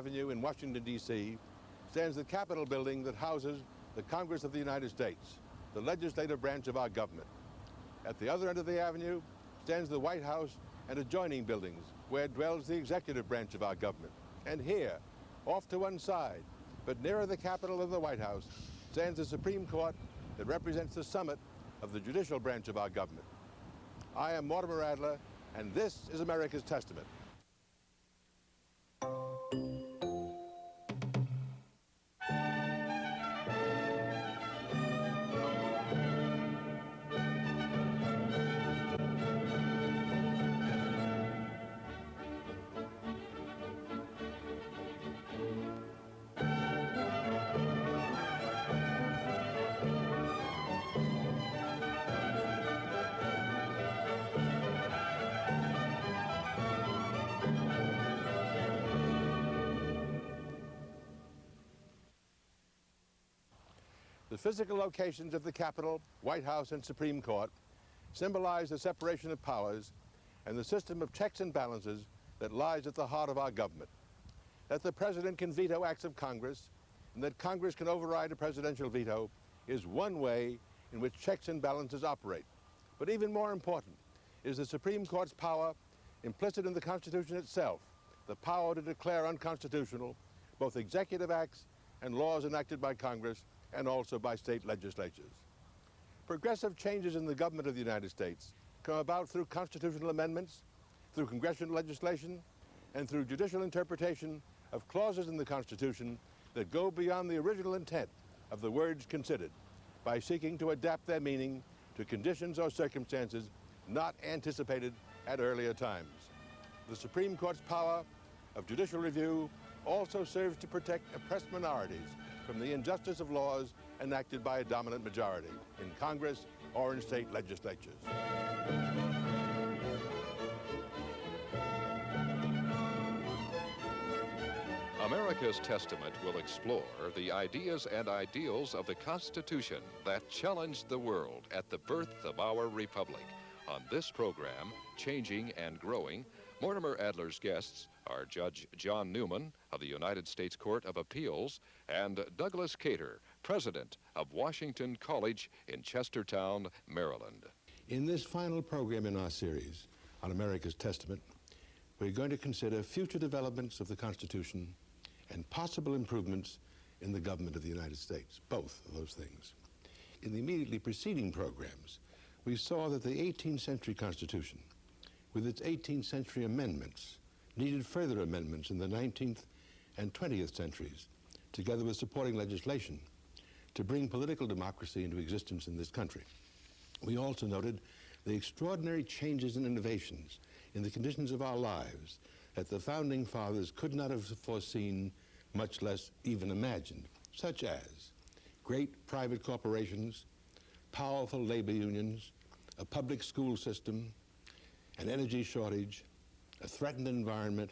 Avenue in Washington, D.C., stands the Capitol building that houses the Congress of the United States, the legislative branch of our government. At the other end of the avenue stands the White House and adjoining buildings where dwells the executive branch of our government. And here, off to one side, but nearer the Capitol than the White House, stands the Supreme Court that represents the summit of the judicial branch of our government. I am Mortimer Adler, and this is America's Testament. The physical locations of the Capitol, White House, and Supreme Court symbolize the separation of powers and the system of checks and balances that lies at the heart of our government. That the President can veto acts of Congress and that Congress can override a presidential veto is one way in which checks and balances operate. But even more important is the Supreme Court's power implicit in the Constitution itself, the power to declare unconstitutional both executive acts and laws enacted by Congress and also by state legislatures. Progressive changes in the government of the United States come about through constitutional amendments, through congressional legislation, and through judicial interpretation of clauses in the Constitution that go beyond the original intent of the words considered by seeking to adapt their meaning to conditions or circumstances not anticipated at earlier times. The Supreme Court's power of judicial review also serves to protect oppressed minorities from the injustice of laws enacted by a dominant majority in Congress or in state legislatures. America's Testament will explore the ideas and ideals of the Constitution that challenged the world at the birth of our republic. On this program, Changing and Growing, Mortimer Adler's guests are Judge John Newman of the United States Court of Appeals and Douglas Cater, president of Washington College in Chestertown, Maryland. In this final program in our series on America's Testament, we're going to consider future developments of the Constitution and possible improvements in the government of the United States, both of those things. In the immediately preceding programs, we saw that the 18th century Constitution, with its 18th century amendments, needed further amendments in the 19th and 20th centuries, together with supporting legislation, to bring political democracy into existence in this country. We also noted the extraordinary changes and innovations in the conditions of our lives that the Founding Fathers could not have foreseen, much less even imagined, such as great private corporations, powerful labor unions, a public school system, an energy shortage, a threatened environment,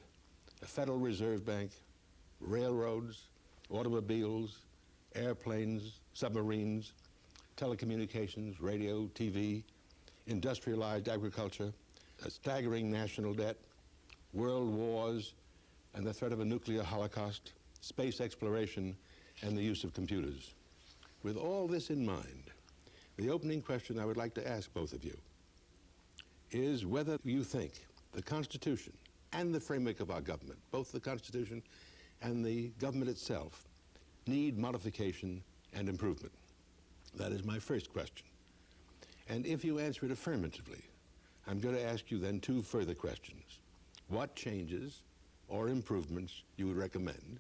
a Federal Reserve Bank, railroads, automobiles, airplanes, submarines, telecommunications, radio, TV, industrialized agriculture, a staggering national debt, world wars, and the threat of a nuclear holocaust, space exploration, and the use of computers. With all this in mind, the opening question I would like to ask both of you is whether you think the Constitution and the framework of our government, both the Constitution and the government itself, need modification and improvement. That is my first question. And if you answer it affirmatively, I'm going to ask you then two further questions. What changes or improvements you would recommend,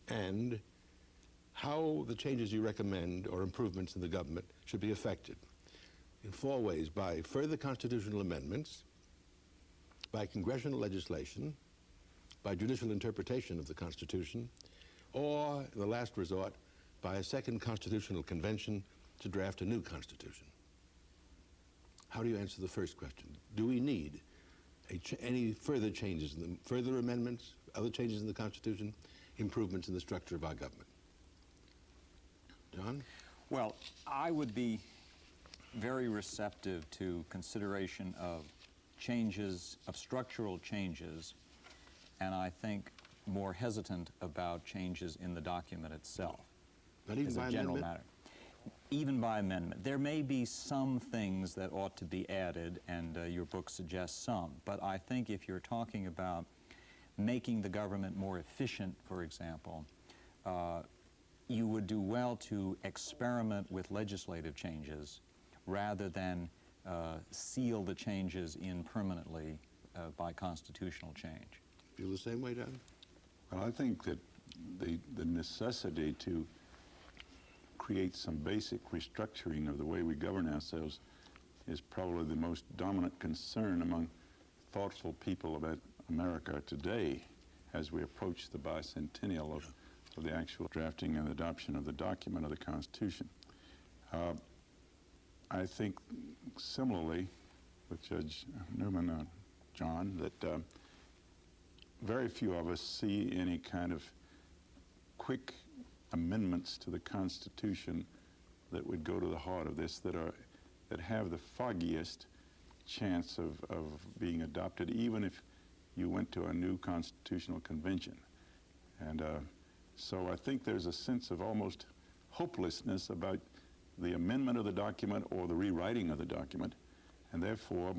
and how the changes you recommend or improvements in the government should be effected. In four ways: by further constitutional amendments, by congressional legislation, by judicial interpretation of the Constitution, or, in the last resort, by a second constitutional convention to draft a new Constitution. How do you answer the first question? Do we need any further changes, further amendments, other changes in the Constitution, improvements in the structure of our government? John? Well, I would be very receptive to consideration of changes, of structural changes, and I think more hesitant about changes in the document itself. Not even as by a general amendment? matter. Even by amendment. There may be some things that ought to be added, and your book suggests some, but I think if you're talking about making the government more efficient, for example, you would do well to experiment with legislative changes rather than seal the changes in permanently by constitutional change. Feel the same way, Don? Well, I think that the necessity to create some basic restructuring of the way we govern ourselves is probably the most dominant concern among thoughtful people about America today as we approach the bicentennial of the actual drafting and adoption of the document of the Constitution. I think similarly with Judge Newman, John, that very few of us see any kind of quick amendments to the Constitution that would go to the heart of this, that have the foggiest chance of being adopted, even if you went to a new constitutional convention. And so I think there's a sense of almost hopelessness about the amendment of the document or the rewriting of the document, and therefore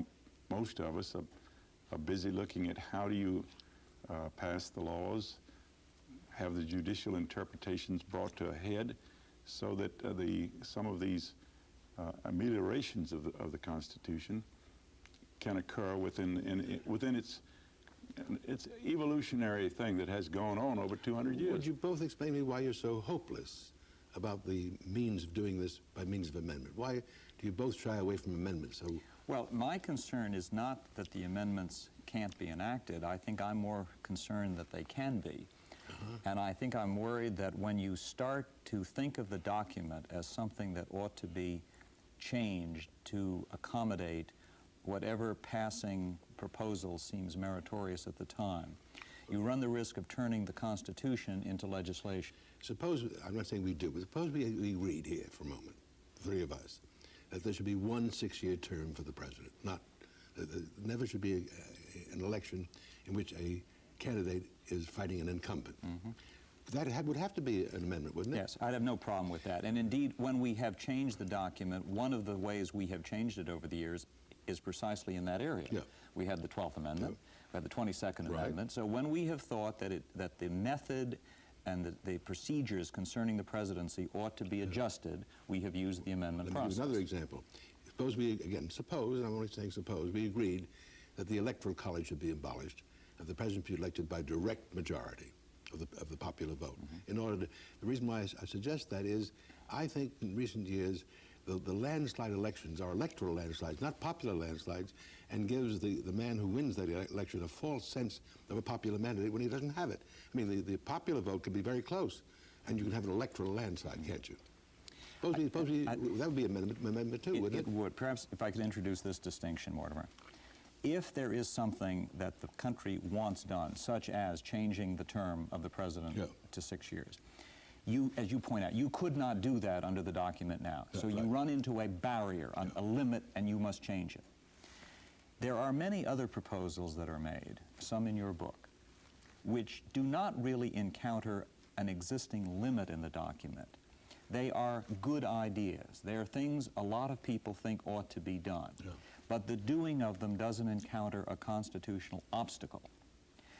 most of us are busy looking at how do you pass the laws, have the judicial interpretations brought to a head so that some of these ameliorations of the Constitution can occur within its evolutionary thing that has gone on over 200 years. Would you both explain to me why you're so hopeless about the means of doing this by means of amendment? Why do you both shy away from amendments? Well, my concern is not that the amendments can't be enacted. I think I'm more concerned that they can be. And I think I'm worried that when you start to think of the document as something that ought to be changed to accommodate whatever passing proposal seems meritorious at the time, you run the risk of turning the Constitution into legislation. Suppose, I'm not saying we do, but suppose we read here for a moment, the three of us, that there should be one 6-year term for the president. Never should be an election in which a candidate is fighting an incumbent. That would have to be an amendment, wouldn't it? Yes, I'd have no problem with that. And indeed, when we have changed the document, one of the ways we have changed it over the years is precisely in that area. Yeah. We had the 12th Amendment, we had the 22nd Right. Amendment. So when we have thought that the method and the procedures concerning the presidency ought to be adjusted, we have used the amendment Let me process. give another example. Suppose suppose, and I'm only saying suppose, we agreed that the Electoral College should be abolished and the president be elected by direct majority of the popular vote. The reason why I suggest that is, I think in recent years, the landslide elections are electoral landslides, not popular landslides, and gives the man who wins that election a false sense of a popular mandate when he doesn't have it. I mean, the popular vote can be very close, and you can have an electoral landslide, can't you? That would be amendment too, wouldn't it? It would. Perhaps if I could introduce this distinction, Mortimer. If there is something that the country wants done, such as changing the term of the president to 6 years, as you point out, you could not do that under the document now. So you run into a barrier, a limit, and you must change it. There are many other proposals that are made, some in your book, which do not really encounter an existing limit in the document. They are good ideas. They are things a lot of people think ought to be done. But the doing of them doesn't encounter a constitutional obstacle.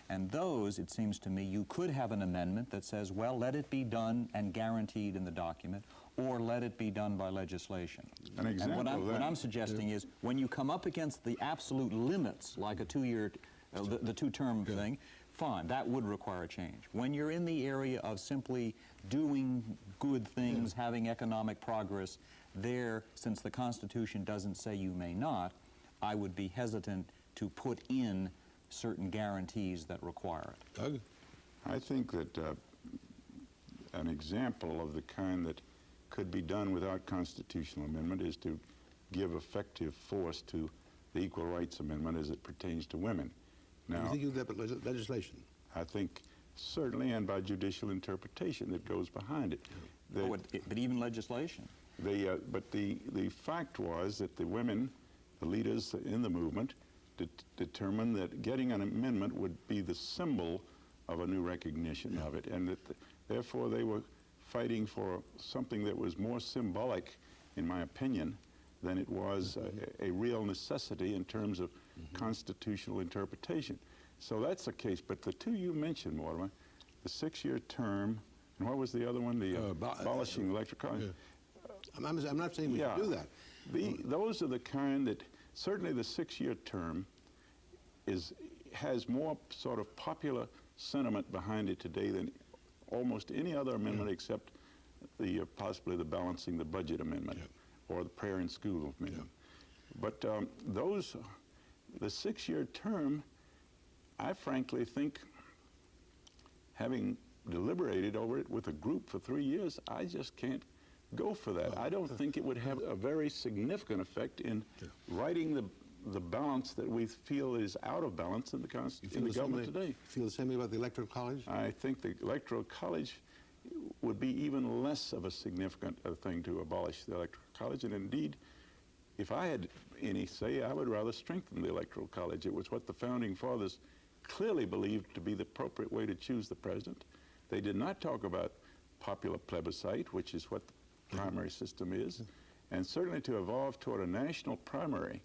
And those, it seems to me, you could have an amendment that says, well, let it be done and guaranteed in the document, or let it be done by legislation. An example and of that. what I'm suggesting is, when you come up against the absolute limits, like a 2-year, the two-term thing, fine, that would require a change. When you're in the area of simply doing good things, having economic progress, there, since the Constitution doesn't say you may not, I would be hesitant to put in certain guarantees that require it. Doug? I think that an example of the kind that could be done without constitutional amendment is to give effective force to the Equal Rights Amendment as it pertains to women. Now, You think you could have legislation? I think certainly, and by judicial interpretation that goes behind it. But even legislation. But the fact was that the women, the leaders in the movement, determined that getting an amendment would be the symbol of a new recognition of it, and that therefore they were fighting for something that was more symbolic, in my opinion, than it was a real necessity in terms of constitutional interpretation. So that's the case. But the two you mentioned, Mortimer, the 6-year term, and what was the other one? The abolishing electoral college. I'm not saying we should do that. Those are the kind that, certainly the 6-year term has more sort of popular sentiment behind it today than almost any other amendment except possibly the balancing the budget amendment or the prayer in school amendment. But the 6-year term, I frankly think, having deliberated over it with a group for 3 years, I just can't go for that. I don't think it would have a very significant effect in writing the balance that we feel is out of balance in the government today. You feel the same way about the Electoral College? I think the Electoral College would be even less of a significant thing to abolish the Electoral College. And indeed, if I had any say, I would rather strengthen the Electoral College. It was what the Founding Fathers clearly believed to be the appropriate way to choose the president. They did not talk about popular plebiscite, which is what the primary system is, and certainly to evolve toward a national primary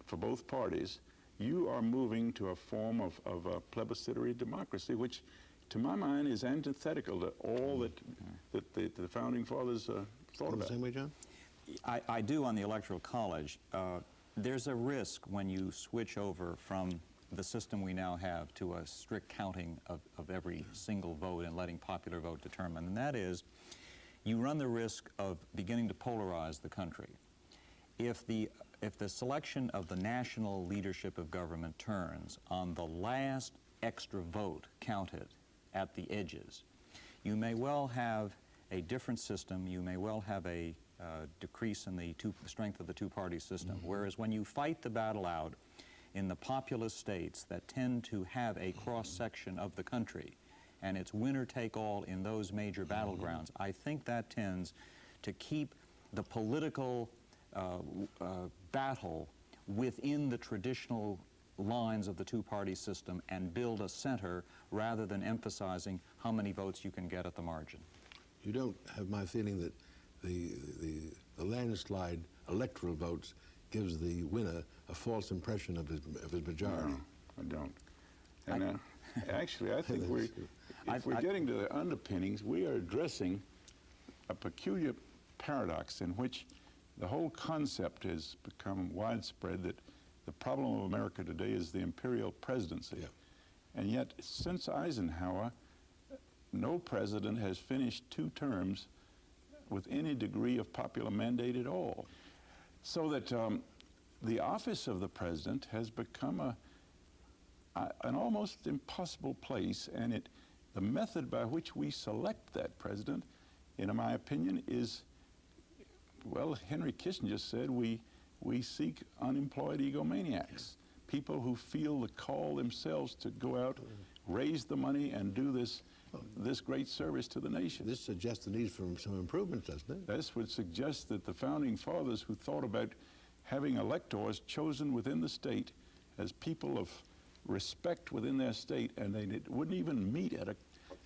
for both parties, you are moving to a form of a plebiscitary democracy, which to my mind is antithetical to all that the Founding Fathers thought about. The same way, John? I do on the Electoral College. There's a risk when you switch over from the system we now have to a strict counting of every single vote and letting popular vote determine, and that is you run the risk of beginning to polarize the country. If the selection of the national leadership of government turns on the last extra vote counted at the edges, you may well have a different system. You may well have a decrease in the strength of the two-party system. Whereas when you fight the battle out in the populous states that tend to have a cross-section of the country, and it's winner-take-all in those major battlegrounds, I think that tends to keep the political battle within the traditional lines of the two-party system and build a center rather than emphasizing how many votes you can get at the margin. You don't have my feeling that the landslide electoral votes gives the winner a false impression of his majority. No, I don't. And actually, I think if we're getting to the underpinnings, we are addressing a peculiar paradox in which the whole concept has become widespread that the problem of America today is the imperial presidency. And yet, since Eisenhower, no president has finished 2 terms with any degree of popular mandate at all. So that the office of the president has become an almost impossible place, and the method by which we select that president, in my opinion, is, well, Henry Kissinger said, we seek unemployed egomaniacs, people who feel the call themselves to go out, raise the money, and do this great service to the nation. This suggests the need for some improvements, doesn't it? This would suggest that the Founding Fathers, who thought about having electors chosen within the state as people of respect within their state, and they wouldn't even meet at a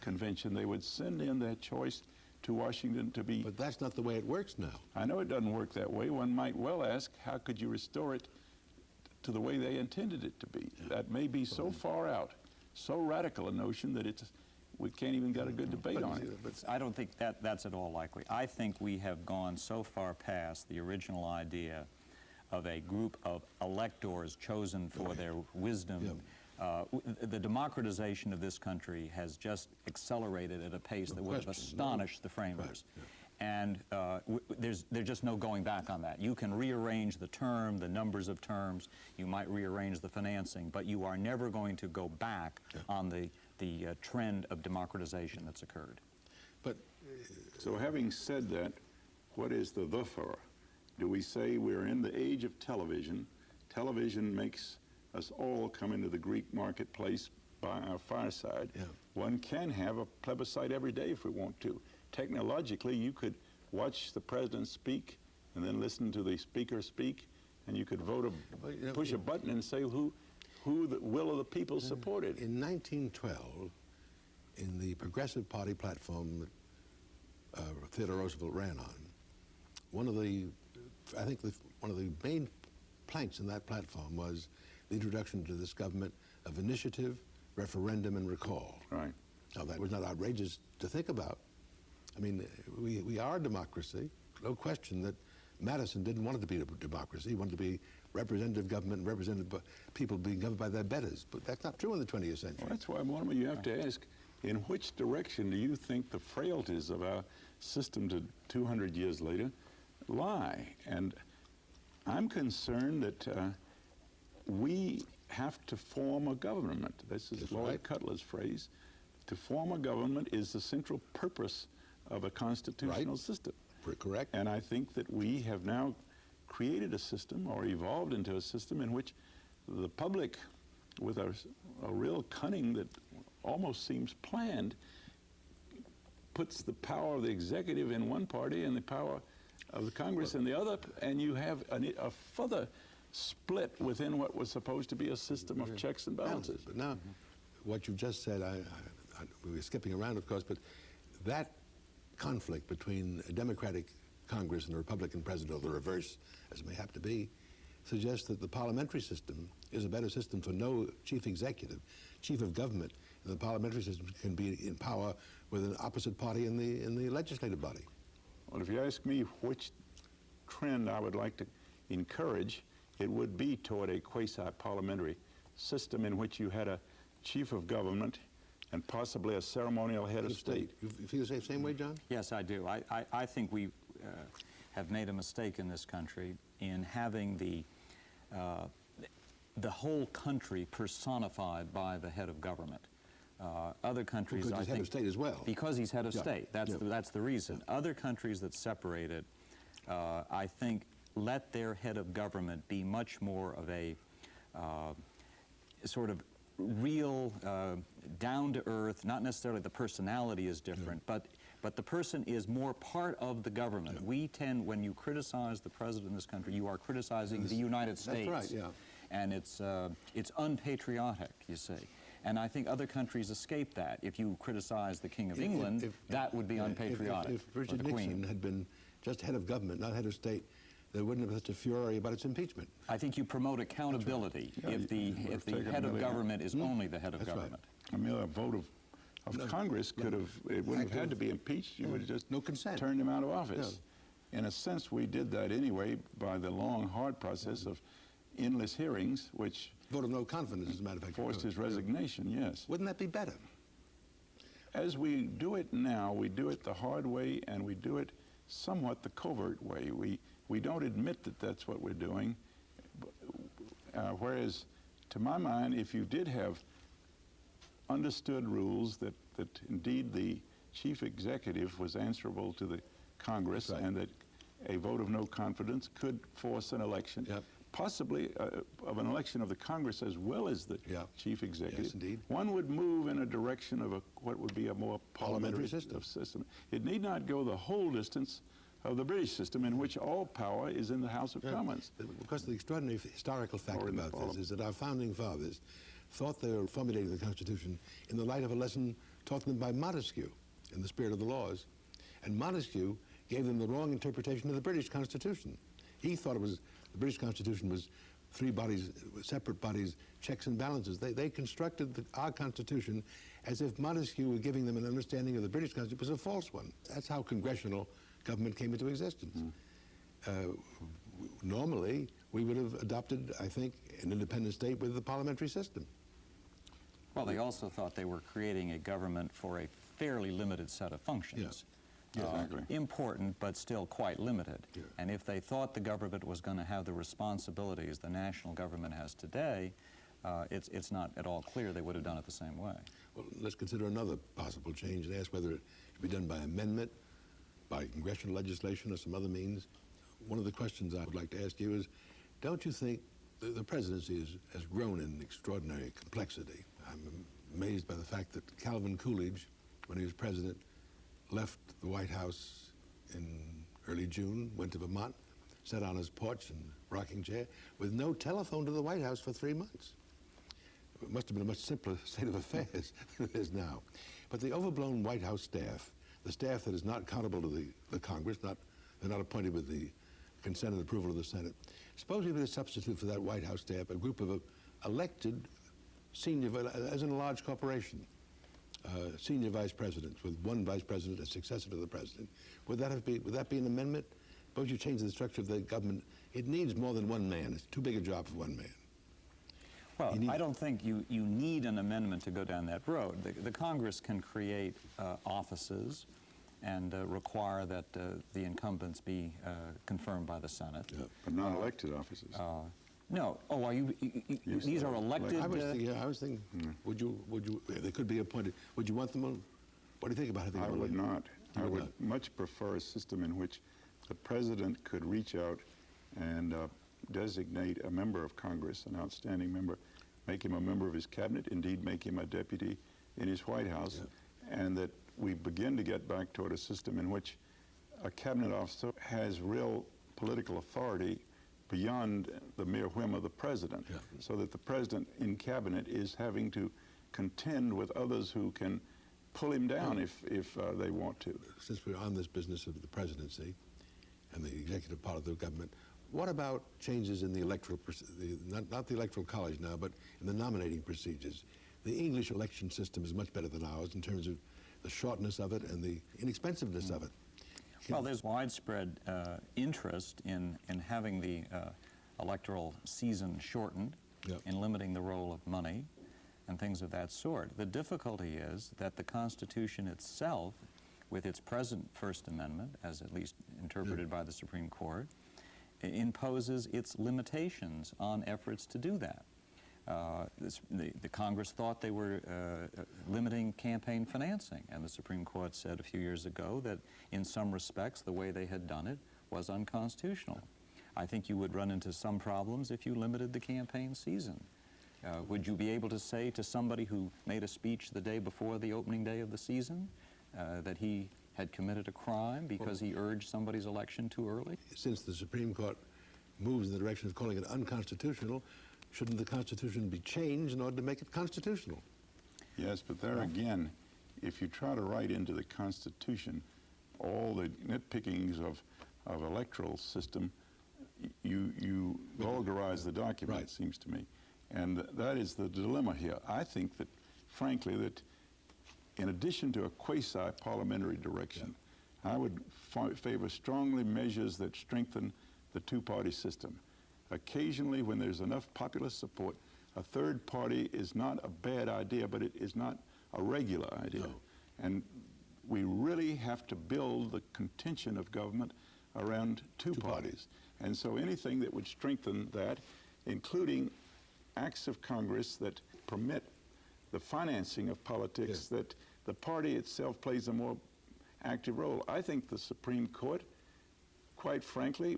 convention, they would send in their choice to Washington to be... But that's not the way it works now. I know it doesn't work that way. One might well ask, how could you restore it to the way they intended it to be? That may be so far out, so radical a notion that we can't even get a good debate on it. But I don't think that's at all likely. I think we have gone so far past the original idea of a group of electors chosen for their wisdom. The democratization of this country has just accelerated at a pace that would have astonished the framers. And there's just no going back on that. You can rearrange the term, the numbers of terms, you might rearrange the financing, but you are never going to go back on the trend of democratization that's occurred. But so having said that, what is the for? Do we say we're in the age of television? Television makes us all come into the Greek marketplace by our fireside. One can have a plebiscite every day if we want to. Technologically, you could watch the president speak and then listen to the speaker speak, and you could vote push a button and say who the will of the people supported. In 1912, in the Progressive Party platform that Theodore Roosevelt ran on, one of the main planks in that platform was the introduction to this government of initiative, referendum, and recall. Right. Now, that was not outrageous to think about. I mean, we are a democracy. No question that Madison didn't want it to be a democracy. He wanted to be representative government and representative people being governed by their betters. But that's not true in the 20th century. Well, that's why, Mortimer, you have to ask, in which direction do you think the frailties of our system to 200 years later lie? And I'm concerned that we have to form a government. This is Lloyd Cutler's phrase. To form a government is the central purpose of a constitutional system. Correct. And I think that we have now created a system, or evolved into a system, in which the public, with a real cunning that almost seems planned, puts the power of the executive in one party and the power of the Congress in the other, and you have a further split within what was supposed to be a system of checks and balances. But now, what you've just said, we were skipping around, of course, but that conflict between a Democratic Congress and a Republican president, or the reverse, as it may happen to be, suggests that the parliamentary system is a better system for no chief executive, chief of government. And the parliamentary system can be in power with an opposite party in the legislative body. Well, if you ask me which trend I would like to encourage, it would be toward a quasi-parliamentary system in which you had a chief of government and possibly a ceremonial head of state. You feel the same way, John? Yes, I do. I think we have made a mistake in this country in having the whole country personified by the head of government. Other countries, because he's head of state as well. Because he's head of state. That's the reason. Other countries that separated, I think, let their head of government be much more of a sort of real, down-to-earth, not necessarily the personality is different, but the person is more part of the government. We tend, when you criticize the president of this country, you are criticizing the United States. That's right, yeah. And it's unpatriotic, you see. And I think other countries escape that. If you criticize the King of England, that would be unpatriotic. If Richard Nixon had been just head of government, not head of state, there wouldn't have been such a fury about its impeachment. I think you promote accountability if the head of government is only the head of government. Right. I mean, a vote of Congress could have, it wouldn't have had to be impeached. You would have just turned him out of office. In a sense, we did that anyway by the long, hard process of endless hearings, which vote of no confidence, as a matter of fact. Forced his resignation, yes. Wouldn't that be better? As we do it now, we do it the hard way, and we do it somewhat the covert way. We don't admit that that's what we're doing, whereas, to my mind, if you did have understood rules that indeed the chief executive was answerable to the Congress, and that a vote of no confidence could force an election, possibly of an election of the Congress as well as the chief executive. Yes, indeed. One would move in a direction of what would be a more parliamentary system. It need not go the whole distance of the British system, in which all power is in the House of Commons. Because the extraordinary historical fact about this is that our founding fathers thought they were formulating the Constitution in the light of a lesson taught them by Montesquieu in the spirit of the laws. And Montesquieu gave them the wrong interpretation of the British Constitution. He thought the British Constitution was three bodies, separate bodies, checks and balances. They constructed our Constitution as if Montesquieu were giving them an understanding of the British Constitution. It was a false one. That's how congressional government came into existence. Normally, we would have adopted, I think, an independent state with the parliamentary system. Well, they also thought they were creating a government for a fairly limited set of functions. Important, but still quite limited. And if they thought the government was going to have the responsibilities the national government has today, it's not at all clear they would have done it the same way. Well, let's consider another possible change and ask whether it should be done by amendment, by congressional legislation, or some other means. One of the questions I would like to ask you is, don't you think the presidency has grown in extraordinary complexity? I'm amazed by the fact that Calvin Coolidge, when he was president, left the White House in early June, went to Vermont, sat on his porch in a rocking chair, with no telephone to the White House for 3 months. It must have been a much simpler state of affairs than it is now. But the overblown White House staff, the staff that is not accountable to the Congress, they're not appointed with the consent and approval of the Senate, suppose we were to substitute for that White House staff a group of elected senior, as in a large corporation, senior vice presidents, with one vice president as successor to the president. Would that be an amendment? Suppose you change the structure of the government. It needs more than one man. It's too big a job for one man. Well, I don't think you need an amendment to go down that road. The Congress can create offices and require that the incumbents be confirmed by the Senate. Yeah, but not elected offices. No. Oh, Yes, these are elected? I was thinking, would you, they could be appointed. Would you want them on? What do you think about it? I would not. I would much prefer a system in which the president could reach out and designate a member of Congress, an outstanding member, make him a member of his cabinet, indeed make him a deputy in his White House, and that we begin to get back toward a system in which a cabinet officer has real political authority beyond the mere whim of the president, so that the president in cabinet is having to contend with others who can pull him down if they want to. Since we're on this business of the presidency and the executive part of the government, what about changes in the electoral, not the electoral college now, but in the nominating procedures? The English election system is much better than ours in terms of the shortness of it and the inexpensiveness of it. Well, there's widespread interest in having the electoral season shortened, in limiting the role of money and things of that sort. The difficulty is that the Constitution itself, with its present First Amendment, as at least interpreted by the Supreme Court, imposes its limitations on efforts to do that. The Congress thought they were limiting campaign financing, and the Supreme Court said a few years ago that in some respects the way they had done it was unconstitutional. I think you would run into some problems if you limited the campaign season. Would you be able to say to somebody who made a speech the day before the opening day of the season that he had committed a crime because he urged somebody's election too early? Since the Supreme Court moves in the direction of calling it unconstitutional, shouldn't the Constitution be changed in order to make it constitutional? Yes, but there again, if you try to write into the Constitution all the nitpickings of electoral system, you vulgarize the document, it seems to me. And that is the dilemma here. I think that, frankly, that in addition to a quasi-parliamentary direction, I would favor strongly measures that strengthen the two-party system. Occasionally, when there's enough popular support, a third party is not a bad idea, but it is not a regular idea. No. And we really have to build the contention of government around two parties. And so anything that would strengthen that, including acts of Congress that permit the financing of politics, that the party itself plays a more active role. I think the Supreme Court, quite frankly,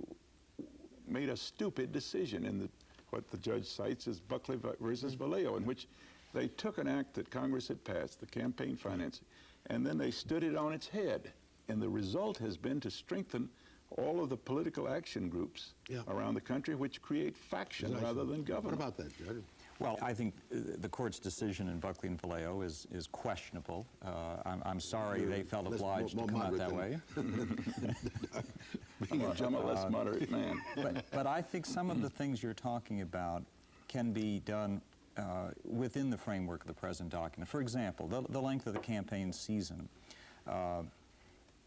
made a stupid decision in what the judge cites as Buckley versus Vallejo, in which they took an act that Congress had passed, the campaign financing, and then they stood it on its head. And the result has been to strengthen all of the political action groups around the country, which create faction rather than government. What about that, Judge? Well, I think the court's decision in Buckley and Vallejo is questionable. I'm sorry they felt obliged to come out that way. I'm a less moderate man. But I think some of the things you're talking about can be done within the framework of the present document. For example, the length of the campaign season.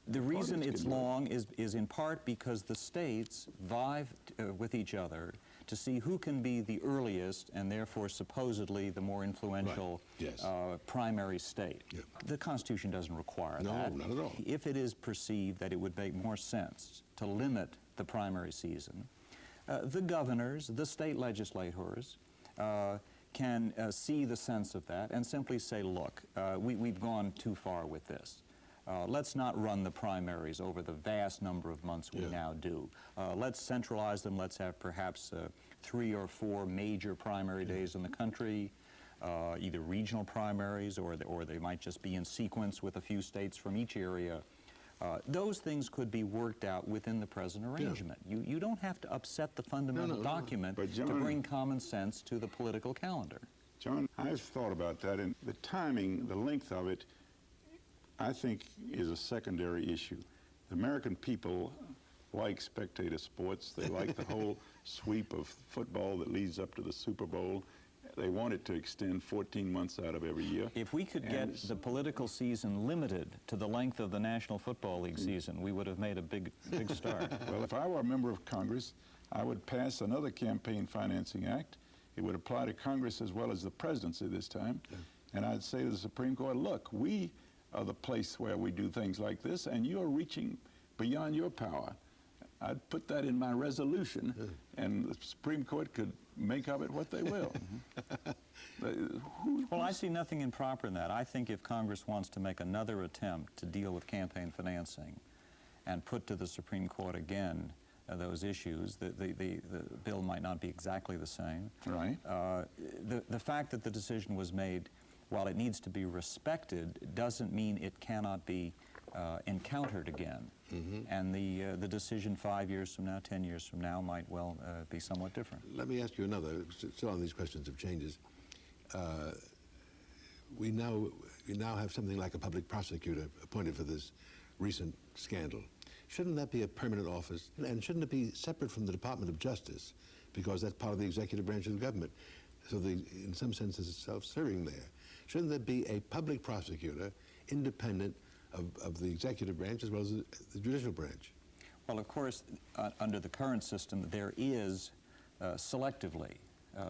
The reason it's long is in part because the states vie with each other to see who can be the earliest and therefore supposedly the more influential primary state. The Constitution doesn't require that. No, not at all. If it is perceived that it would make more sense to limit the primary season, the governors, the state legislators, can see the sense of that and simply say, look, we've gone too far with this. Let's not run the primaries over the vast number of months we now do. Let's centralize them. Let's have perhaps 3 or 4 major primary days in the country, either regional primaries or they might just be in sequence with a few states from each area. Those things could be worked out within the present arrangement. You don't have to upset the fundamental document to bring common sense to the political calendar. John, I've thought about that, and the timing, the length of it, I think is a secondary issue. The American people like spectator sports. They like the whole sweep of football that leads up to the Super Bowl. They want it to extend 14 months out of every year. If we could get the political season limited to the length of the National Football League season, we would have made a big start. Well, if I were a member of Congress, I would pass another campaign financing act. It would apply to Congress as well as the presidency this time. And I'd say to the Supreme Court, look, we are the place where we do things like this, and you're reaching beyond your power. I'd put that in my resolution, and the Supreme Court could make of it what they will. Well, I see nothing improper in that. I think if Congress wants to make another attempt to deal with campaign financing and put to the Supreme Court again those issues, the bill might not be exactly the same. Right. The fact that the decision was made, while it needs to be respected, doesn't mean it cannot be encountered again. And the decision 5 years from now, 10 years from now, might well be somewhat different. Let me ask you another, still on these questions of changes. We now have something like a public prosecutor appointed for this recent scandal. Shouldn't that be a permanent office? And shouldn't it be separate from the Department of Justice? Because that's part of the executive branch of the government. So in some sense, it's self-serving there. Shouldn't there be a public prosecutor independent of the executive branch as well as the judicial branch? Well, of course, under the current system, there is selectively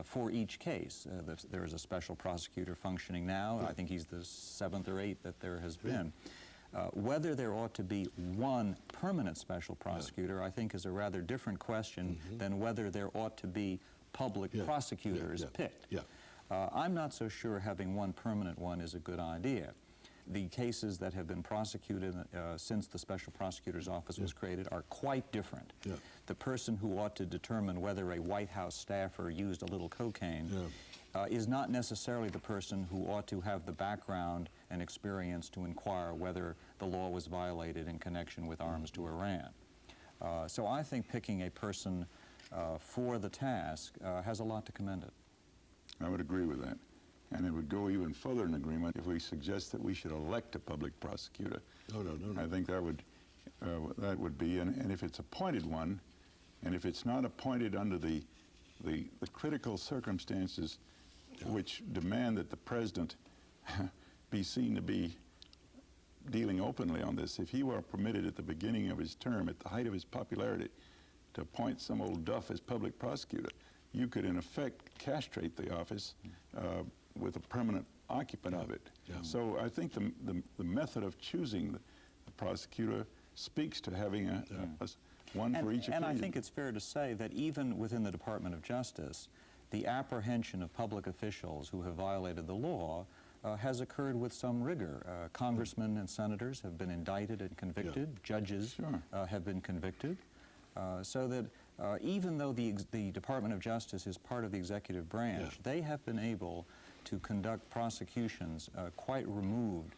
for each case. There is a special prosecutor functioning now. I think he's the 7th or 8th that there has been. Whether there ought to be one permanent special prosecutor, I think, is a rather different question than whether there ought to be public prosecutors picked. I'm not so sure having one permanent one is a good idea. The cases that have been prosecuted since the Special Prosecutor's Office was created are quite different. The person who ought to determine whether a White House staffer used a little cocaine is not necessarily the person who ought to have the background and experience to inquire whether the law was violated in connection with arms to Iran. So I think picking a person for the task has a lot to commend it. I would agree with that. And it would go even further in agreement if we suggest that we should elect a public prosecutor. No. I think that would be, and if it's appointed one, and if it's not appointed under the critical circumstances which demand that the president be seen to be dealing openly on this, if he were permitted at the beginning of his term, at the height of his popularity, to appoint some old duff as public prosecutor, you could in effect castrate the office with a permanent occupant of it. So I think the method of choosing the prosecutor speaks to having one for each occasion. And I think it's fair to say that even within the Department of Justice, the apprehension of public officials who have violated the law has occurred with some rigor. Congressmen and senators have been indicted and convicted. Judges have been convicted. So that even though the Department of Justice is part of the executive branch, they have been able to conduct prosecutions quite removed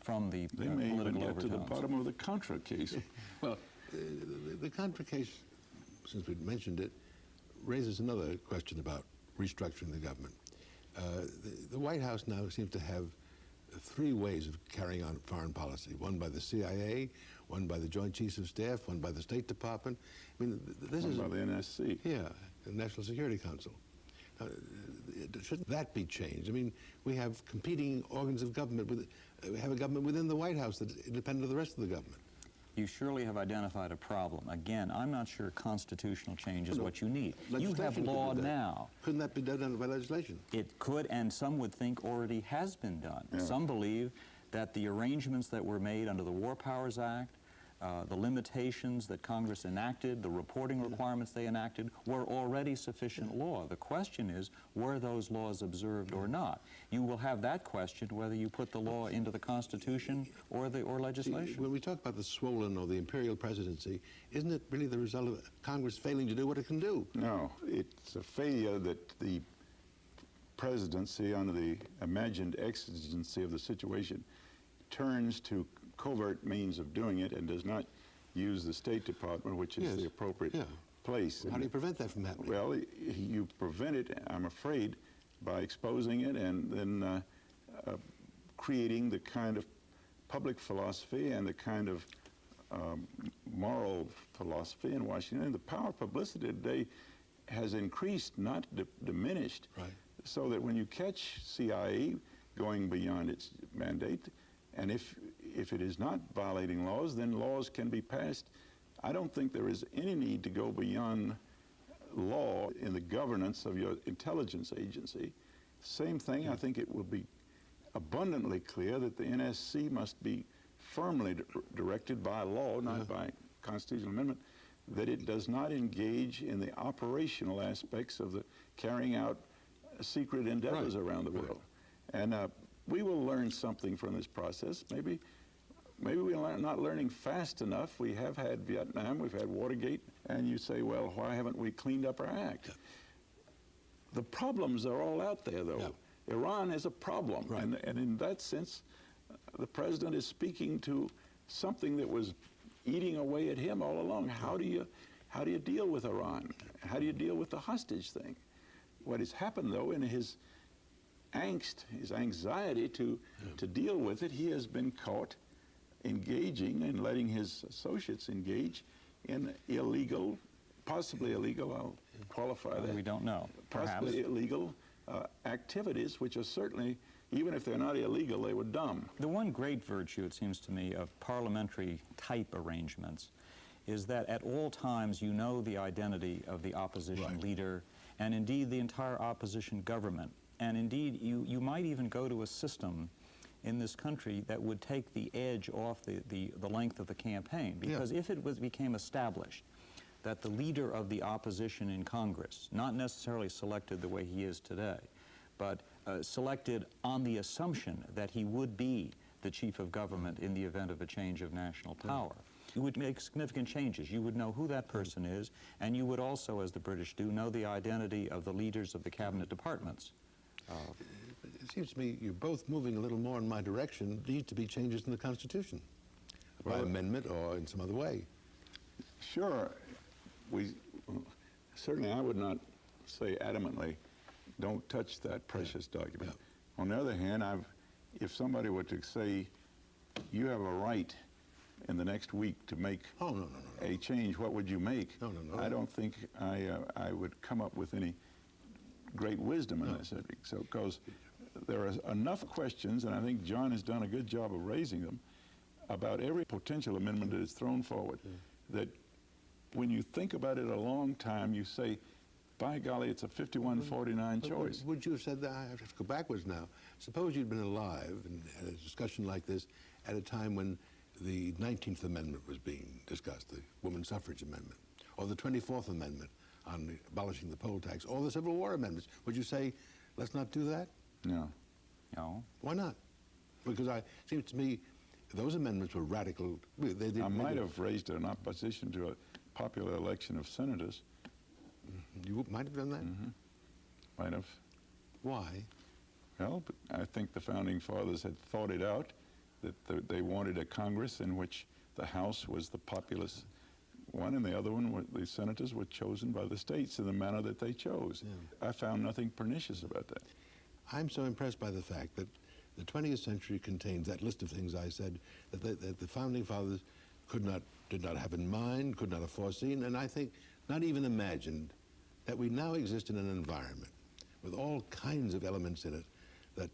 from the they may political even get overtones. to the bottom of the Contra case. Well, the Contra case, since we mentioned it, raises another question about restructuring the government. The White House now seems to have 3 ways of carrying on foreign policy. One by the CIA, one by the Joint Chiefs of Staff, one by the State Department. I mean, this is by the NSC. Yeah, the National Security Council. Shouldn't that be changed? I mean, we have competing organs of government. We have a government within the White House that's independent of the rest of the government. You surely have identified a problem. Again, I'm not sure constitutional change is what you need. You have law now. Couldn't that be done by legislation? It could, and some would think already has been done. Some believe that the arrangements that were made under the War Powers Act, the limitations that Congress enacted, the reporting requirements they enacted, were already sufficient law. The question is, were those laws observed or not? You will have that question whether you put the law into the Constitution or legislation. See, when we talk about the swollen or the imperial presidency, isn't it really the result of Congress failing to do what it can do? No, it's a failure that the presidency, under the imagined exigency of the situation, turns to covert means of doing it and does not use the State Department, which is the appropriate place. How do you prevent that from happening? Well, you prevent it, I'm afraid, by exposing it and then creating the kind of public philosophy and the kind of moral philosophy in Washington. The power of publicity today has increased, not diminished, right. So that when you catch CIA going beyond its mandate, and if it is not violating laws, then laws can be passed. I don't think there is any need to go beyond law in the governance of your intelligence agency. Same thing, I think it will be abundantly clear that the NSC must be firmly directed by law, not by constitutional amendment, that it does not engage in the operational aspects of the carrying out secret endeavors around the world. And we will learn something from this process. Maybe we're not learning fast enough. We have had Vietnam, we've had Watergate, and you say, well, why haven't we cleaned up our act? The problems are all out there, though. Iran is a problem, and in that sense, the president is speaking to something that was eating away at him all along. How do you deal with Iran? How do you deal with the hostage thing? What has happened, though, in his angst, his anxiety to deal with it, he has been caught engaging and letting his associates engage in illegal, possibly illegal, I'll qualify that. We don't know. Possibly illegal activities, which are certainly, even if they're not illegal, they were dumb. The one great virtue, it seems to me, of parliamentary type arrangements is that at all times you know the identity of the opposition leader and indeed the entire opposition government. And indeed, you might even go to a system in this country that would take the edge off the length of the campaign. Because if it became established that the leader of the opposition in Congress, not necessarily selected the way he is today, but selected on the assumption that he would be the chief of government in the event of a change of national power, you would make significant changes. You would know who that person is, and you would also, as the British do, know the identity of the leaders of the cabinet departments. It seems to me you're both moving a little more in my direction. There need to be changes in the Constitution, by amendment or in some other way. Sure. Certainly I would not say adamantly, don't touch that precious document. On the other hand, if somebody were to say, you have a right in the next week to make a change, what would you make? I don't think I would come up with any great wisdom in this subject. So, because there are enough questions, and I think John has done a good job of raising them, about every potential amendment that is thrown forward, that when you think about it a long time, you say, by golly, it's a 51-49 choice. Would you have said that? I have to go backwards now. Suppose you'd been alive and had a discussion like this at a time when the 19th Amendment was being discussed, the Woman Suffrage Amendment, or the 24th Amendment on abolishing the poll tax, or the Civil War amendments. Would you say, let's not do that? No. No. Why not? Because it seems to me those amendments were radical. I might have raised an opposition to a popular election of senators. You might have done that? Might have. Why? Well, I think the Founding Fathers had thought it out, that they wanted a Congress in which the House was the populous one, and the other one, the senators were chosen by the states in the manner that they chose. I found nothing pernicious about that. I'm so impressed by the fact that the 20th century contains that list of things I said that the Founding Fathers did not have in mind, could not have foreseen, and I think not even imagined that we now exist in an environment with all kinds of elements in it that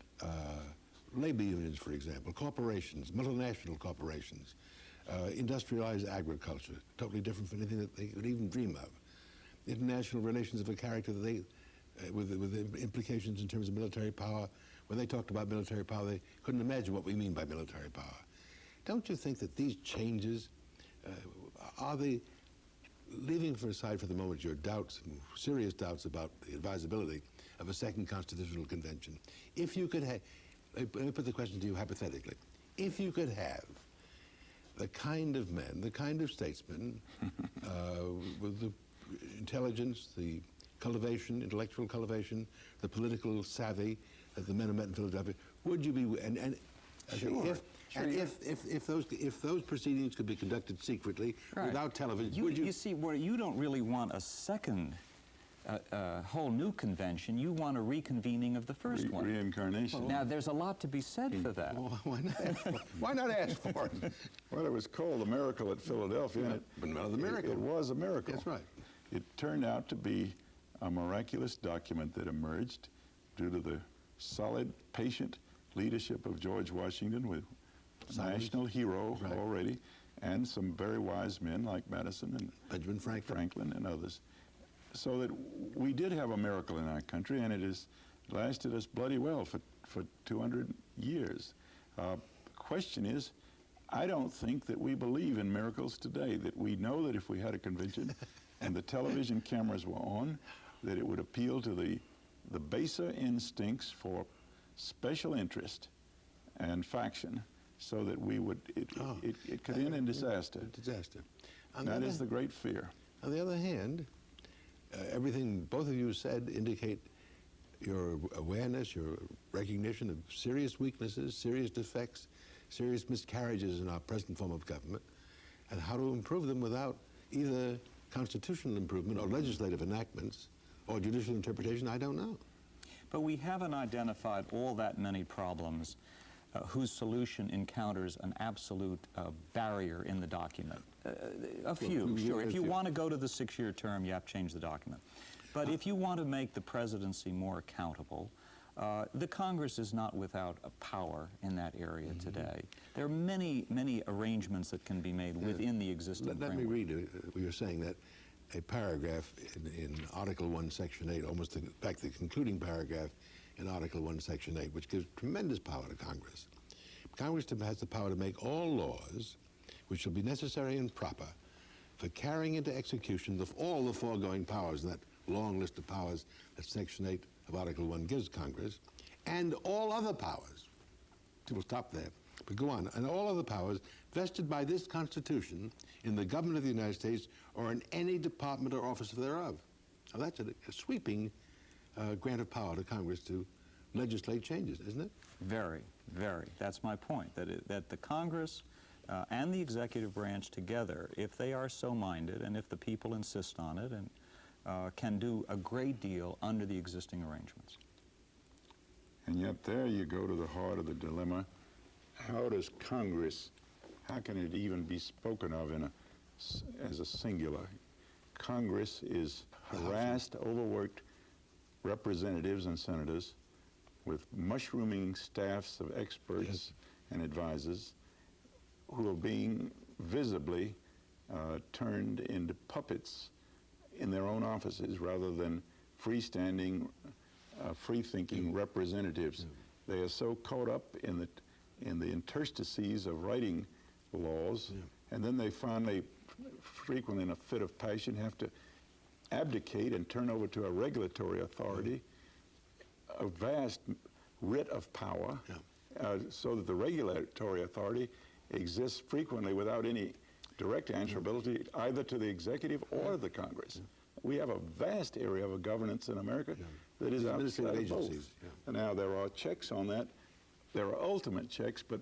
labor unions, for example, corporations, multinational corporations, industrialized agriculture, totally different from anything that they could even dream of. International relations of a character that they, with implications in terms of military power. When they talked about military power, they couldn't imagine what we mean by military power. Don't you think that these changes, are they, leaving aside for the moment your doubts, and serious doubts about the advisability of a second constitutional convention, if you could have, let me put the question to you hypothetically, if you could have the kind of men, the kind of statesmen with the intelligence, the cultivation, intellectual cultivation, the political savvy that the men who met in Philadelphia, would you be, if those proceedings could be conducted secretly without television, would you? You see, where you don't really want a second a whole new convention. You want a reconvening of the first one. Reincarnation. Now, there's a lot to be said for that. Well, why not ask for it? Well, it was called the miracle at Philadelphia. But not the miracle. It was a miracle. That's right. It turned out to be a miraculous document that emerged due to the solid, patient leadership of George Washington, with a national hero already, and some very wise men like Madison and Benjamin Franklin and others. So that we did have a miracle in our country, and it has lasted us bloody well for 200 years. The question is, I don't think that we believe in miracles today, that we know that if we had a convention and the television cameras were on, that it would appeal to the baser instincts for special interest and faction, so that we would, it could end in disaster. That is the great fear. On the other hand, everything both of you said indicate your awareness, your recognition of serious weaknesses, serious defects, serious miscarriages in our present form of government, and how to improve them without either constitutional improvement or legislative enactments or judicial interpretation. I don't know. But we haven't identified all that many problems whose solution encounters an absolute barrier in the document. A few, sure. If you want to go to the 6-year term, you have to change the document. But if you want to make the presidency more accountable, the Congress is not without a power in that area today. There are many, many arrangements that can be made within the existing framework. Let me read what you're saying, that a paragraph in Article 1, Section 8, almost in fact the concluding paragraph in Article 1, Section 8, which gives tremendous power to Congress. Congress has the power to make all laws which shall be necessary and proper for carrying into execution all the foregoing powers in that long list of powers that Section 8 of Article 1 gives Congress, and all other powers. We'll stop there, but go on. And all other powers vested by this Constitution in the government of the United States or in any department or office thereof. Now that's a sweeping grant of power to Congress to legislate changes, isn't it? Very, very. That's my point, that the Congress and the executive branch together, if they are so minded and if the people insist on it, and can do a great deal under the existing arrangements. And yet there you go to the heart of the dilemma. How does Congress, how can it even be spoken of as a singular? Congress is harassed, overworked representatives and senators with mushrooming staffs of experts and advisors who are being visibly turned into puppets in their own offices rather than freestanding, free-thinking representatives. They are so caught up in the interstices of writing laws, and then they finally, frequently in a fit of passion, have to abdicate and turn over to a regulatory authority a vast writ of power, so that the regulatory authority exists frequently without any direct answerability either to the executive or the Congress. We have a vast area of governance in America that is outside of both. And now there are checks on that. There are ultimate checks, but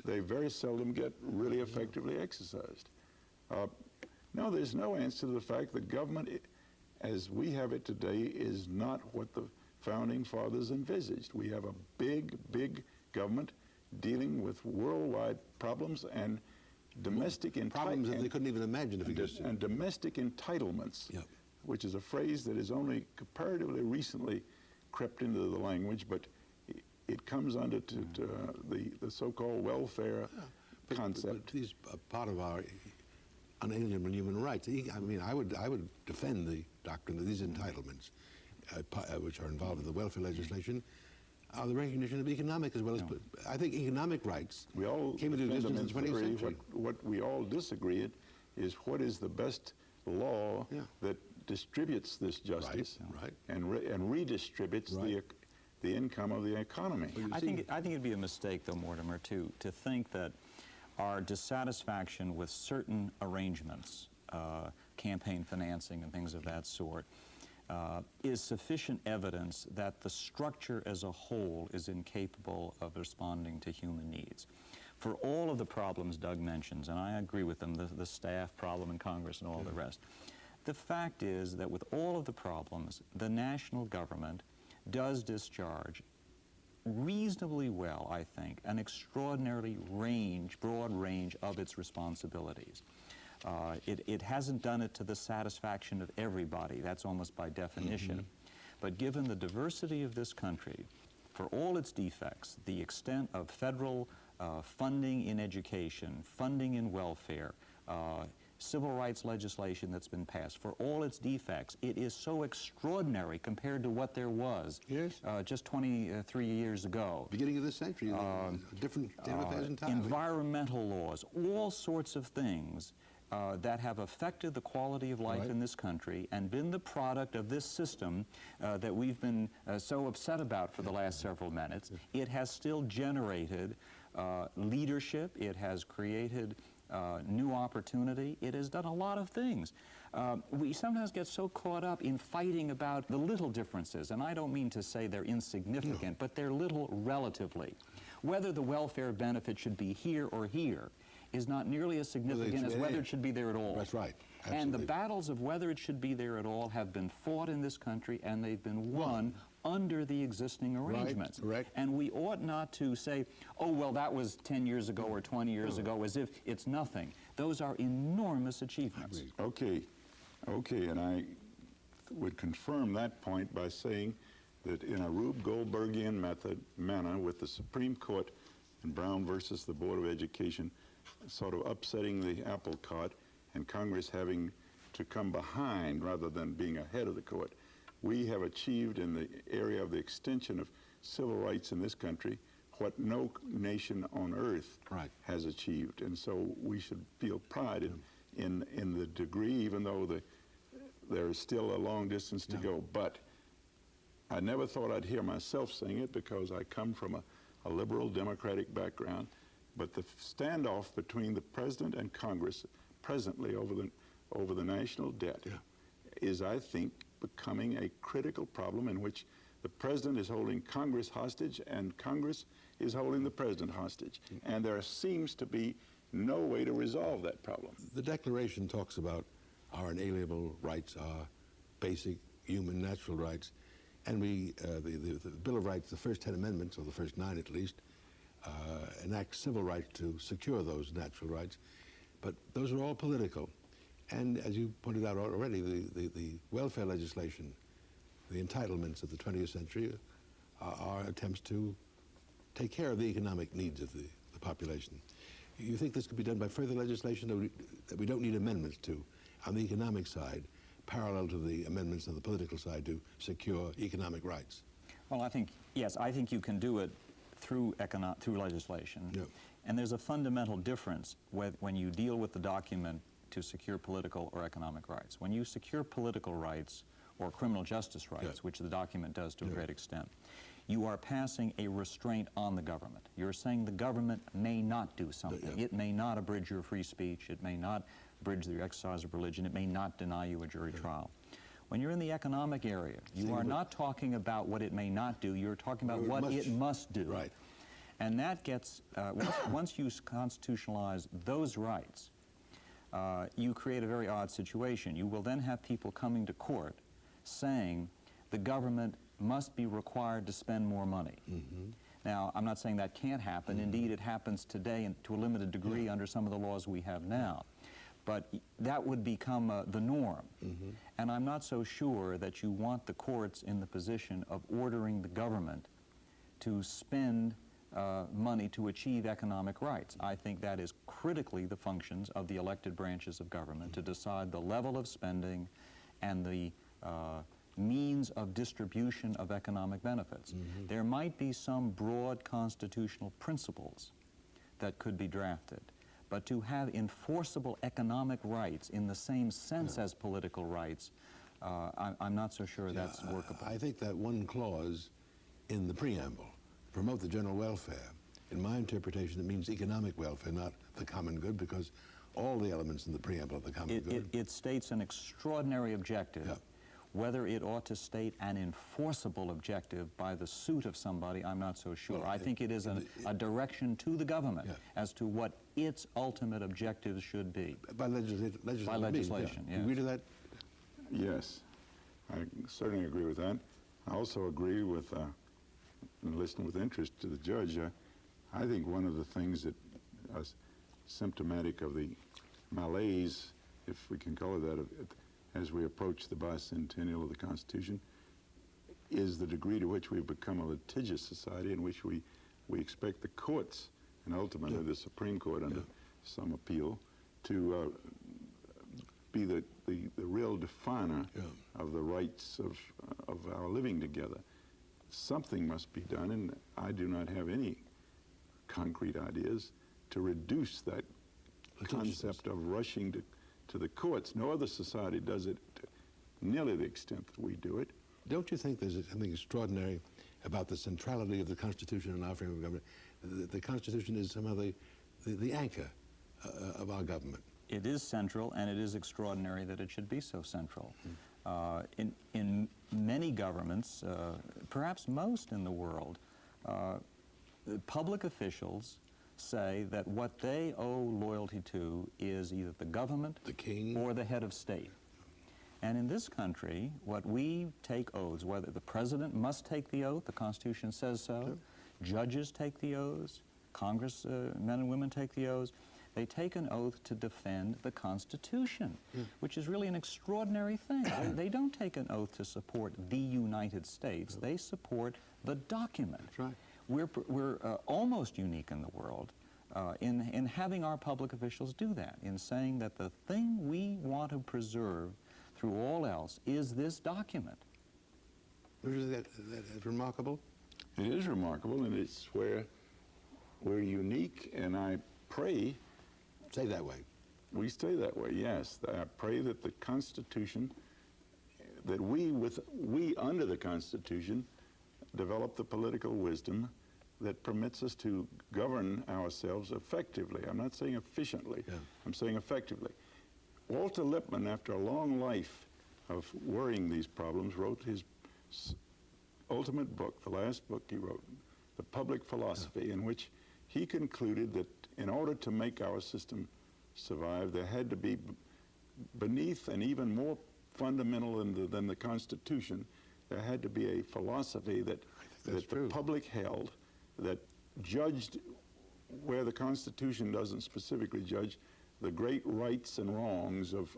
they very seldom get really effectively exercised. No, there's no answer to the fact that government, as we have it today, is not what the Founding Fathers envisaged. We have a big, big government dealing with worldwide problems and domestic problems that they couldn't even imagine if existed. And domestic entitlements, which is a phrase that is only comparatively recently crept into the language, but it comes under the so-called welfare concept. But these are part of our unalienable human rights. I mean, I would defend the doctrine that these entitlements, which are involved in the welfare legislation, are the recognition of economic as well as... I think economic rights came into existence in the 20th century. What we all disagree at is what is the best law that distributes this justice and redistributes the income of the economy. I think it'd be a mistake, though, Mortimer, to think that our dissatisfaction with certain arrangements, campaign financing and things of that sort, is sufficient evidence that the structure as a whole is incapable of responding to human needs. For all of the problems Doug mentions, and I agree with them, the staff problem in Congress and all the rest, The fact is that with all of the problems, the national government does discharge reasonably well, I think, an extraordinarily broad range of its responsibilities. It hasn't done it to the satisfaction of everybody. That's almost by definition. But given the diversity of this country, for all its defects, the extent of federal funding in education, funding in welfare, civil rights legislation that's been passed, for all its defects, it is so extraordinary compared to what there was just 23 years ago. Beginning of this century, different times. Environmental laws, all sorts of things that have affected the quality of life in this country and been the product of this system that we've been so upset about for the last several minutes. It has still generated leadership. It has created new opportunity. It has done a lot of things. We sometimes get so caught up in fighting about the little differences, and I don't mean to say they're insignificant, but they're little relatively. Whether the welfare benefit should be here or here is not nearly as significant as whether it should be there at all. That's right. Absolutely. And the battles of whether it should be there at all have been fought in this country, and they've been won under the existing arrangements. Right. And we ought not to say, oh, well, that was 10 years ago or 20 years ago, as if it's nothing. Those are enormous achievements. Okay, and I would confirm that point by saying that in a Rube Goldbergian manner with the Supreme Court in Brown versus the Board of Education sort of upsetting the apple cart and Congress having to come behind rather than being ahead of the court, we have achieved in the area of the extension of civil rights in this country what no nation on earth has achieved. And so we should feel pride in the degree, even though there is still a long distance to go. But I never thought I'd hear myself saying it because I come from a liberal democratic background. But the standoff between the President and Congress presently over the national debt is, I think, becoming a critical problem in which the President is holding Congress hostage and Congress is holding the President hostage. And there seems to be no way to resolve that problem. The Declaration talks about our inalienable rights, our basic human natural rights, and the Bill of Rights, the first 10 amendments, or the first 9 at least, enact civil rights to secure those natural rights. But those are all political. And as you pointed out already, the welfare legislation, the entitlements of the 20th century are attempts to take care of the economic needs of the population. You think this could be done by further legislation that we don't need amendments to on the economic side, parallel to the amendments on the political side to secure economic rights? Well, I think, yes, I think you can do it through legislation. And there's a fundamental difference when you deal with the document to secure political or economic rights. When you secure political rights or criminal justice rights, which the document does to a great extent, you are passing a restraint on the government. You're saying the government may not do something. It may not abridge your free speech. It may not abridge the exercise of religion. It may not deny you a jury trial. When you're in the economic area, you are not talking about what it may not do. You're talking about what it must do. Right. And that gets, once you constitutionalize those rights, you create a very odd situation. You will then have people coming to court saying the government must be required to spend more money. Now, I'm not saying that can't happen. Indeed, it happens today and to a limited degree under some of the laws we have now. But that would become the norm. And I'm not so sure that you want the courts in the position of ordering the government to spend money to achieve economic rights. I think that is critically the functions of the elected branches of government to decide the level of spending and the means of distribution of economic benefits. There might be some broad constitutional principles that could be drafted, but to have enforceable economic rights in the same sense as political rights, I'm not so sure that's workable. I think that one clause in the preamble, promote the general welfare, in my interpretation it means economic welfare, not the common good, because all the elements in the preamble are the common good. It states an extraordinary objective. Whether it ought to state an enforceable objective by the suit of somebody, I'm not so sure. Well, I think it is a direction to the government as to what its ultimate objectives should be. By legislation. By legislation, yes. You agree to that? Yes, I certainly agree with that. I also agree with, and listen with interest to the judge, I think one of the things that is symptomatic of the malaise, if we can call it that, as we approach the bicentennial of the Constitution, is the degree to which we've become a litigious society in which we expect the courts, and ultimately the Supreme Court under some appeal, to be the real definer of the rights of our living together. Something must be done, and I do not have any concrete ideas to reduce that concept of rushing to the courts. No other society does it to nearly the extent that we do it. Don't you think there's something extraordinary about the centrality of the Constitution in our frame of government? The Constitution is somehow the anchor of our government. It is central, and it is extraordinary that it should be so central. In many governments, perhaps most in the world, public officials say that what they owe loyalty to is either the government, the king, or the head of state. And in this country, what we take oaths, whether the president must take the oath, the Constitution says so, judges take the oaths, congressmen and women take the oaths, they take an oath to defend the Constitution, which is really an extraordinary thing. They don't take an oath to support the United States. They support the document. That's right. We're almost unique in the world in having our public officials do that, in saying that the thing we want to preserve through all else is this document. Isn't that remarkable? It is remarkable, and it's where we're unique, and I pray Stay that way. we stay that way, yes. I pray that the Constitution, that we under the Constitution, develop the political wisdom that permits us to govern ourselves effectively. I'm not saying efficiently, I'm saying effectively. Walter Lippmann, after a long life of worrying these problems, wrote his ultimate book, the last book he wrote, The Public Philosophy, in which he concluded that in order to make our system survive, there had to be beneath and even more fundamental than the Constitution, there had to be a philosophy that the public held, that judged where the Constitution doesn't specifically judge the great rights and wrongs of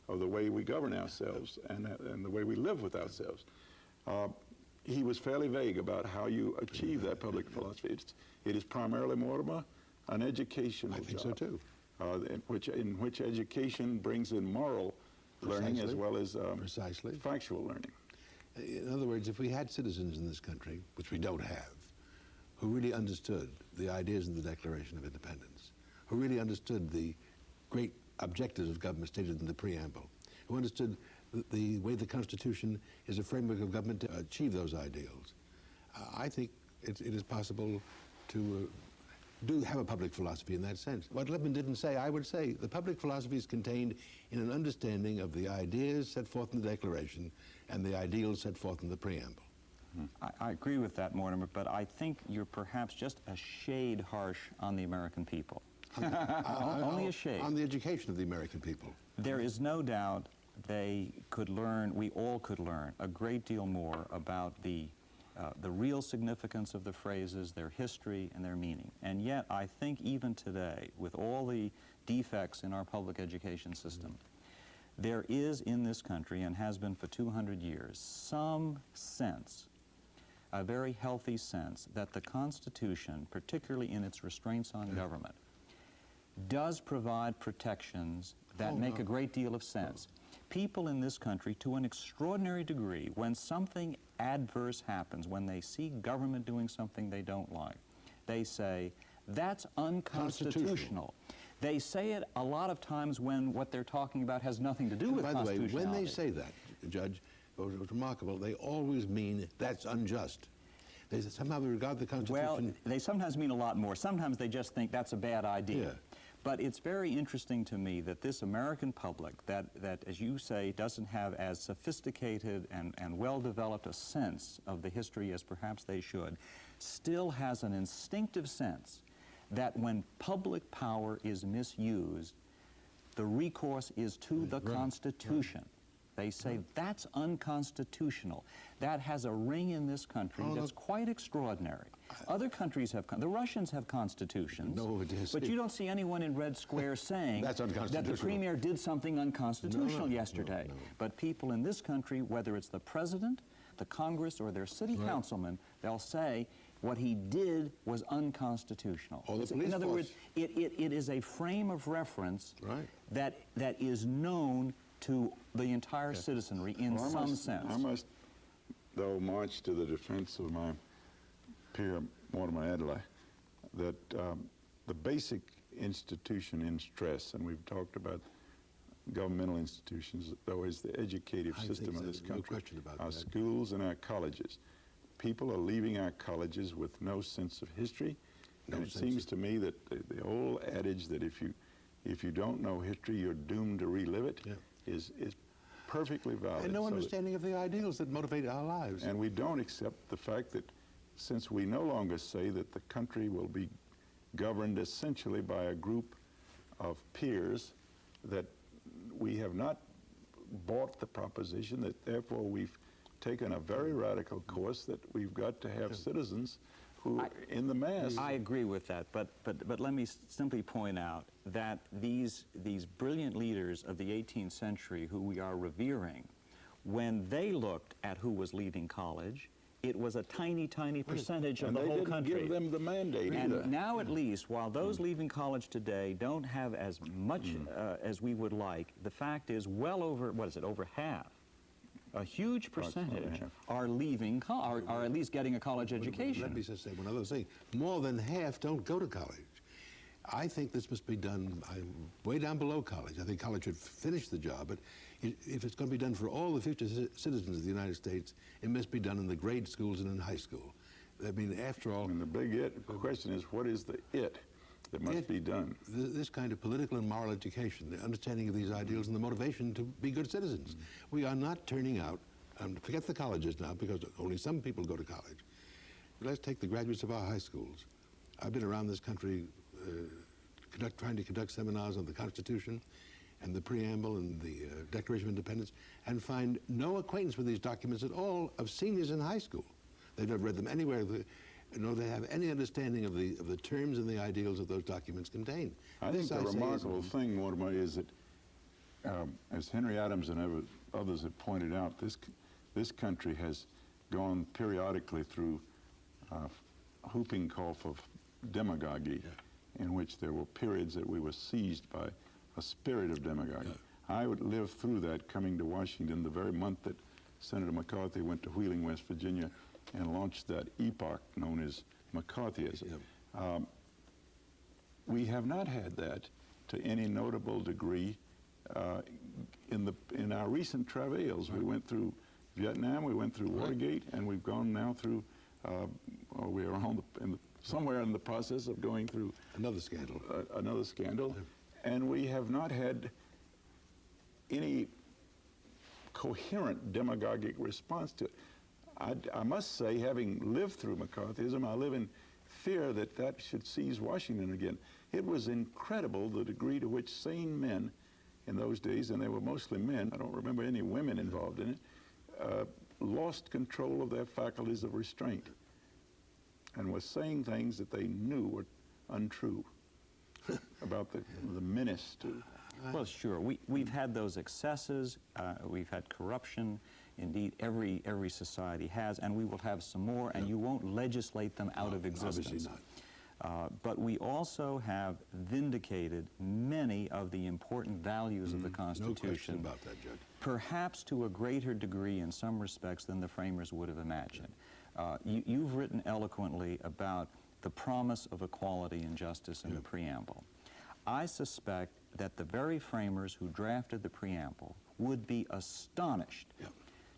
the way we govern ourselves and the way we live with ourselves. He was fairly vague about how you achieve that public philosophy. It is primarily, Mortimer, an educational job. I think so too. In which education brings in moral learning as well as factual learning. In other words, if we had citizens in this country, which we don't have, who really understood the ideas in the Declaration of Independence, who really understood the great objectives of government stated in the Preamble, who understood the way the Constitution is a framework of government to achieve those ideals, I think it is possible to have a public philosophy in that sense. What Lippmann didn't say, I would say, the public philosophy is contained in an understanding of the ideas set forth in the Declaration and the ideals set forth in the Preamble. I agree with that, Mortimer, but I think you're perhaps just a shade harsh on the American people. Only a shade. On the education of the American people. There is no doubt they could learn, we all could learn, a great deal more about the real significance of the phrases, their history, and their meaning. And yet, I think even today, with all the defects in our public education system, there is in this country, and has been for 200 years, some sense, a very healthy sense, that the Constitution, particularly in its restraints on government, does provide protections that make a great deal of sense. People in this country, to an extraordinary degree, when something adverse happens, when they see government doing something they don't like, they say, that's unconstitutional. They say it a lot of times when what they're talking about has nothing to do with constitutionality. By the way, when they say that, Judge, what's remarkable, they always mean that's unjust. They somehow regard the Constitution... Well, they sometimes mean a lot more. Sometimes they just think that's a bad idea. But it's very interesting to me that this American public, that as you say, doesn't have as sophisticated and well-developed a sense of the history as perhaps they should, still has an instinctive sense that when public power is misused, the recourse is to the Constitution. They say that's unconstitutional. That has a ring in this country that's quite extraordinary. Other countries have, the Russians have constitutions, but you don't see anyone in Red Square saying that the premier did something unconstitutional yesterday. But people in this country, whether it's the president, the Congress, or their city councilman, they'll say what he did was unconstitutional. In other words, it is a frame of reference that is known to the entire citizenry in some sense. I must, though, march to the defense of my peer, Mortimer Adler, that the basic institution in stress, and we've talked about governmental institutions, though, is the educative system of this country. No question about our that. schools and our colleges. People are leaving our colleges with no sense of history, and it seems to me that the old adage that if you don't know history, you're doomed to relive it is perfectly valid. And no understanding of the ideals that motivate our lives. And we don't accept the fact that since we no longer say that the country will be governed essentially by a group of peers, that we have not bought the proposition that therefore we've taken a very radical course, that we've got to have citizens who, in the mass... I agree with that, but let me simply point out that these brilliant leaders of the 18th century who we are revering, when they looked at who was leaving college, it was a tiny, tiny percentage of the whole country. And they didn't give them the mandate either. And now, at least, while those leaving college today don't have as much as we would like, the fact is well over, what is it, over half, a huge percentage are leaving, are at least getting a college education. Let me just say one other thing. More than half don't go to college. I think this must be done way down below college. I think college should finish the job, but if it's going to be done for all the future citizens of the United States, it must be done in the grade schools and in high school. I mean, after all... And the big question is, what is the that must be done? This kind of political and moral education, the understanding of these ideals and the motivation to be good citizens. We are not turning out, forget the colleges now, because only some people go to college. Let's take the graduates of our high schools. I've been around this country trying to conduct seminars on the Constitution and the Preamble and the Declaration of Independence, and find no acquaintance with these documents at all of seniors in high school. They've never read them anywhere, nor they have any understanding of the terms and the ideals that those documents contain. I think the remarkable thing, Mortimer, is that, as Henry Adams and others have pointed out, this country has gone periodically through a whooping cough of demagogy, in which there were periods that we were seized by a spirit of demagogy. I would live through that coming to Washington the very month that Senator McCarthy went to Wheeling, West Virginia, and launched that epoch known as McCarthyism. We have not had that to any notable degree in our recent travails. We went through Vietnam, we went through Watergate, and we've gone now through, we are somewhere in the process of going through another scandal. Another scandal, and we have not had any coherent demagogic response to it. I must say, having lived through McCarthyism, I live in fear that that should seize Washington again. It was incredible the degree to which sane men in those days, and they were mostly men, I don't remember any women involved in it, lost control of their faculties of restraint and were saying things that they knew were untrue about the menace to... Well, sure. We've had those excesses. We've had corruption. Indeed, every society has, and we will have some more, and you won't legislate them out of existence. Obviously not. But we also have vindicated many of the important values of the Constitution. No question about that, Judge. Perhaps to a greater degree in some respects than the framers would have imagined. You've written eloquently about the promise of equality and justice in the Preamble. I suspect that the very framers who drafted the Preamble would be astonished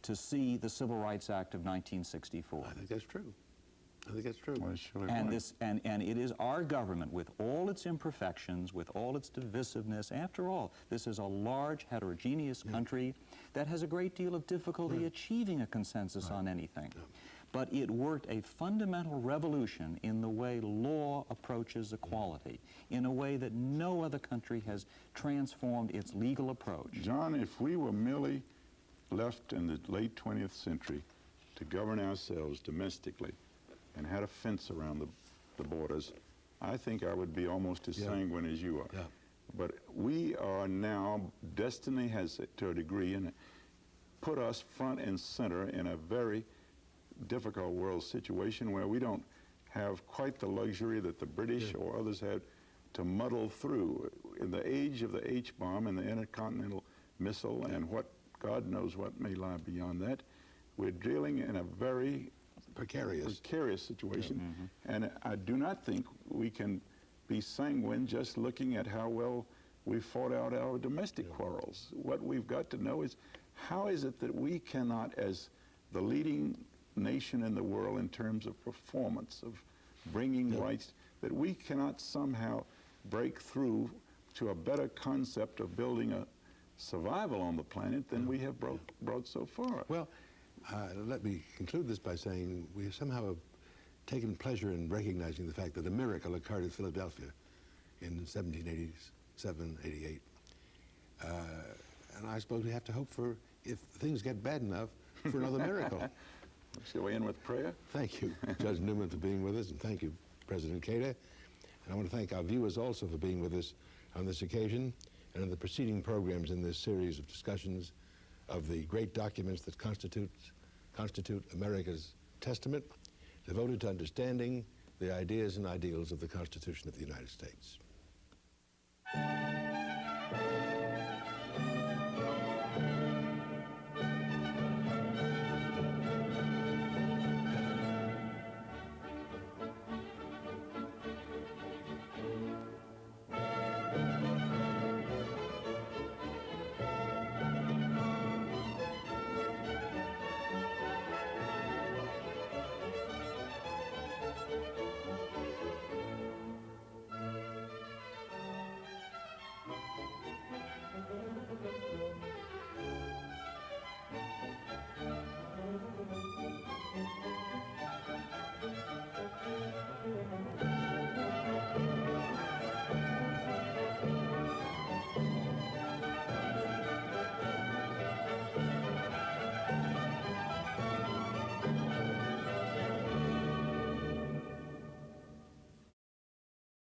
to see the Civil Rights Act of 1964. I think that's true. I think that's true. Well, and it is our government, with all its imperfections, with all its divisiveness. After all, this is a large, heterogeneous country that has a great deal of difficulty achieving a consensus on anything. But it worked a fundamental revolution in the way law approaches equality, in a way that no other country has transformed its legal approach. John, if we were merely left in the late 20th century to govern ourselves domestically and had a fence around the borders, I think I would be almost as sanguine as you are. Yeah. But we are now, destiny has, to a degree, and put us front and center in a very difficult world situation where we don't have quite the luxury that the British or others had to muddle through. In the age of the H-bomb and the intercontinental missile and what God knows what may lie beyond that, we're dealing in a very precarious situation. And I do not think we can be sanguine just looking at how well we fought out our domestic quarrels. What we've got to know is, how is it that we cannot, as the leading nation in the world in terms of performance, of bringing rights, that we cannot somehow break through to a better concept of building a survival on the planet than we have brought so far. Well, let me conclude this by saying we somehow have taken pleasure in recognizing the fact that a miracle occurred in Philadelphia in 1787, 88. And I suppose we have to hope for, if things get bad enough, for another miracle. Shall we end with prayer? Thank you, Judge Newman, for being with us, and thank you, President Cater. And I want to thank our viewers also for being with us on this occasion and in the preceding programs in this series of discussions of the great documents that constitute America's Testament, devoted to understanding the ideas and ideals of the Constitution of the United States.